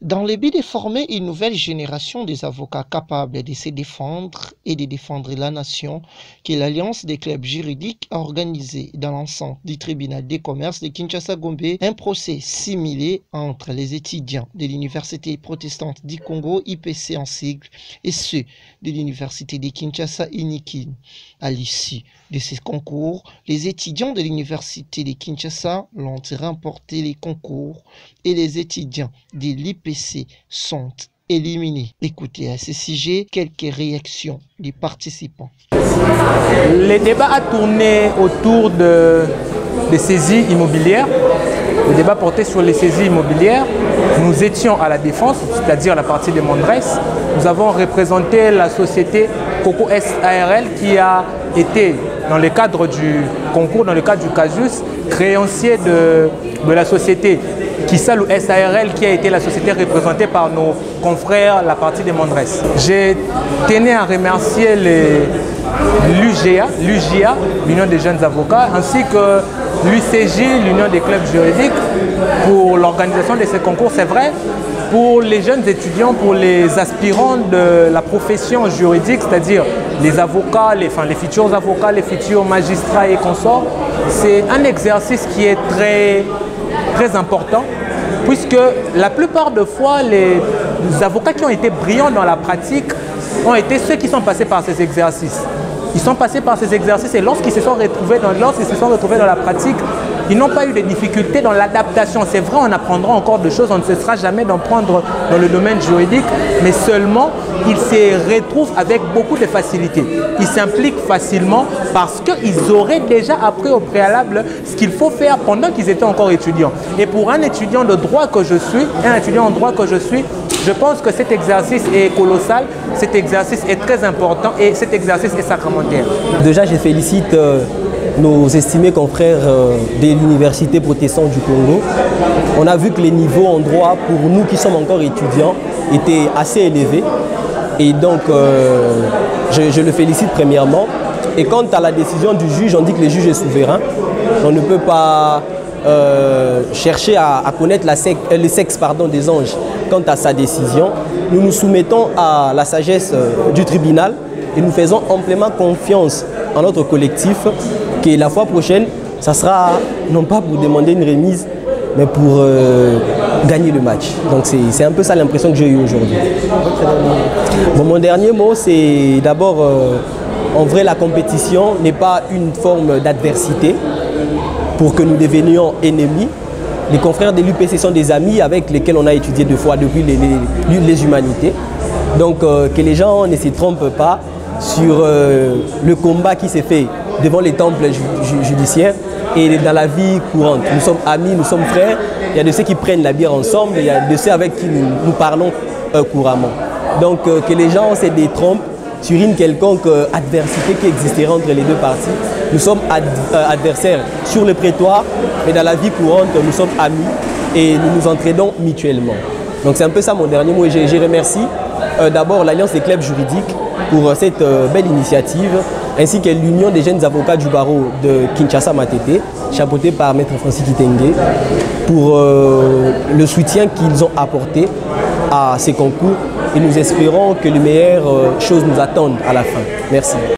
Dans le but de former une nouvelle génération des avocats capables de se défendre et de défendre la nation, que l'Alliance des clubs juridiques a organisé dans l'enceinte du tribunal des commerces de Kinshasa-Gombe un procès similé entre les étudiants de l'Université protestante du Congo, IPC en sigle, et ceux de l'Université de Kinshasa-Inikin. À l'issue de ces concours, les étudiants de l'Université de Kinshasa l'ont remporté les concours et les étudiants de l'IPC sont éliminés. Écoutez à ce sujet quelques réactions des participants. Le débat a tourné autour des saisies immobilières. Le débat portait sur les saisies immobilières. Nous étions à la défense, c'est-à-dire la partie de Mondres. Nous avons représenté la société Coco SARL qui a été, dans le cadre du concours, dans le cadre du casus, créancier de la société Kissalu SARL qui a été la société représentée par nos confrères, la partie de Mondres. Je tenais à remercier l'UGA, l'Union des jeunes avocats, ainsi que l'UCJ, l'Union des clubs juridiques, pour l'organisation de ces concours. C'est vrai, pour les jeunes étudiants, pour les aspirants de la profession juridique, c'est-à-dire les avocats, les futurs avocats, les futurs magistrats et consorts, c'est un exercice qui est très important, puisque la plupart des fois, les avocats qui ont été brillants dans la pratique ont été ceux qui sont passés par ces exercices. Ils sont passés par ces exercices et lorsqu'ils se sont retrouvés dans la pratique, ils n'ont pas eu de difficultés dans l'adaptation. C'est vrai, on apprendra encore de choses, on ne cessera jamais d'en prendre dans le domaine juridique, mais seulement ils se retrouvent avec beaucoup de facilité. Ils s'impliquent facilement parce qu'ils auraient déjà appris au préalable ce qu'il faut faire pendant qu'ils étaient encore étudiants. Et pour un étudiant de droit que je suis, je pense que cet exercice est colossal, cet exercice est très important et cet exercice est sacramentaire. Déjà, je félicite nos estimés confrères de l'Université protestante du Congo. On a vu que les niveaux en droit, pour nous qui sommes encore étudiants, étaient assez élevés. Et donc, je le félicite premièrement. Et quant à la décision du juge, on dit que le juge est souverain. On ne peut pas chercher à connaître le sexe des anges quant à sa décision. Nous nous soumettons à la sagesse du tribunal et nous faisons amplement confiance en notre collectif que la fois prochaine, ça sera non pas pour demander une remise, mais pour gagner le match. Donc c'est un peu ça l'impression que j'ai eue aujourd'hui. Bon, mon dernier mot, c'est d'abord, en vrai, la compétition n'est pas une forme d'adversité pour que nous devenions ennemis. Les confrères de l'UPC sont des amis avec lesquels on a étudié deux fois depuis les humanités. Donc que les gens ne se trompent pas sur le combat qui s'est fait devant les temples judiciaires et dans la vie courante. Nous sommes amis, nous sommes frères. Il y a de ceux qui prennent la bière ensemble, il y a de ceux avec qui nous parlons couramment. Donc que les gens se détrompent sur une quelconque adversité qui existerait entre les deux parties. Nous sommes adversaires sur le prétoire, mais dans la vie courante, nous sommes amis et nous nous entraidons mutuellement. Donc c'est un peu ça mon dernier mot et je remercie d'abord l'Alliance des clubs juridiques pour cette belle initiative, ainsi que l'Union des jeunes avocats du barreau de Kinshasa-Matete, chapeautée par Maître Francis Kitenge, pour le soutien qu'ils ont apporté à ces concours. Et nous espérons que les meilleures choses nous attendent à la fin. Merci.